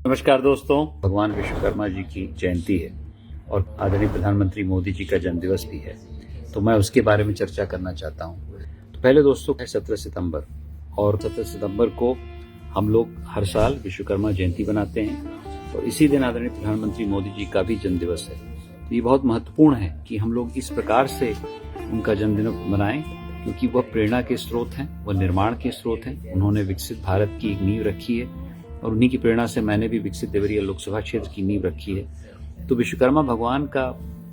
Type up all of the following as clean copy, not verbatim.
नमस्कार दोस्तों, भगवान विश्वकर्मा जी की जयंती है और आदरणीय प्रधानमंत्री मोदी जी का जन्मदिवस भी है, तो मैं उसके बारे में चर्चा करना चाहता हूँ। तो पहले दोस्तों है 17 सितंबर और 17 सितंबर को हम लोग हर साल विश्वकर्मा जयंती बनाते हैं और इसी दिन आदरणीय प्रधानमंत्री मोदी जी का भी जन्मदिवस है। तो ये बहुत महत्वपूर्ण है कि हम लोग इस प्रकार से उनका जन्मदिन मनाएं, क्योंकि वह प्रेरणा के स्रोत हैं, वह निर्माण के स्रोत हैं। उन्होंने विकसित भारत की एक नींव रखी है और उन्हीं की प्रेरणा से मैंने भी विकसित देवरिया लोकसभा क्षेत्र की नींव रखी है। तो विश्वकर्मा भगवान का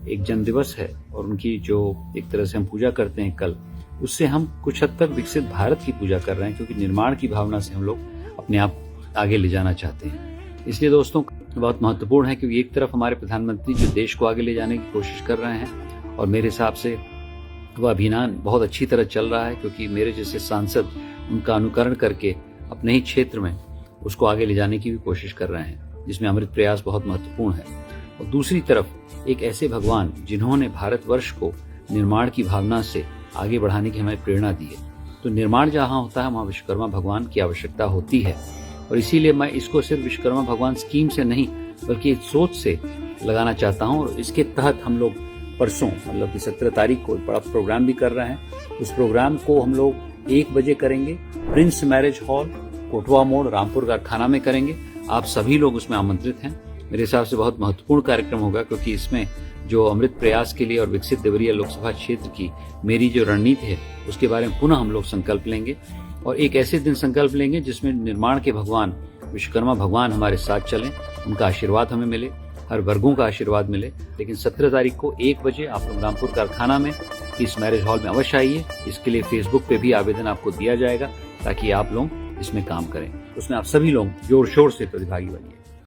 एक जन्मदिवस है और उनकी जो एक तरह से हम पूजा करते हैं कल, उससे हम कुछ हद तक विकसित भारत की पूजा कर रहे हैं, क्योंकि निर्माण की भावना से हम लोग अपने आप आगे ले जाना चाहते हैं। इसलिए दोस्तों बहुत महत्वपूर्ण है, क्योंकि एक तरफ हमारे प्रधानमंत्री जो देश को आगे ले जाने की कोशिश कर रहे हैं और मेरे हिसाब से वह अभियान बहुत अच्छी तरह चल रहा है, क्योंकि मेरे जैसे सांसद उनका अनुकरण करके अपने ही क्षेत्र में उसको आगे ले जाने की भी कोशिश कर रहे हैं, जिसमें अमृत प्रयास बहुत महत्वपूर्ण है। और दूसरी तरफ एक ऐसे भगवान जिन्होंने भारतवर्ष को निर्माण की भावना से आगे बढ़ाने की हमें प्रेरणा दी है। तो निर्माण जहाँ होता है वहाँ विश्वकर्मा भगवान की आवश्यकता होती है और इसीलिए मैं इसको सिर्फ विश्वकर्मा भगवान स्कीम से नहीं बल्कि एक सोच से लगाना चाहता हूँ। और इसके तहत हम लोग परसों मतलब कि 17 तारीख को बड़ा प्रोग्राम भी कर रहे हैं। उस प्रोग्राम को हम लोग 1 बजे करेंगे, प्रिंस मैरिज हॉल, कोटवा मोड़, रामपुर कारखाना में करेंगे। आप सभी लोग उसमें आमंत्रित हैं। मेरे हिसाब से बहुत महत्वपूर्ण कार्यक्रम होगा, क्योंकि इसमें जो अमृत प्रयास के लिए और विकसित देवरिया लोकसभा क्षेत्र की मेरी जो रणनीति है उसके बारे में पुनः हम लोग संकल्प लेंगे और एक ऐसे दिन संकल्प लेंगे जिसमें निर्माण के भगवान विश्वकर्मा भगवान हमारे साथ चलें, उनका आशीर्वाद हमें मिले, हर वर्गों का आशीर्वाद मिले। लेकिन 17 तारीख को 1 बजे आप लोग रामपुर कारखाना में इस मैरिज हॉल में अवश्य आइए। इसके लिए फेसबुक पे भी आवेदन आपको दिया जाएगा ताकि आप लोग इसमें काम करें। उसमें आप सभी लोग जोर शोर से प्रतिभागी बनिए।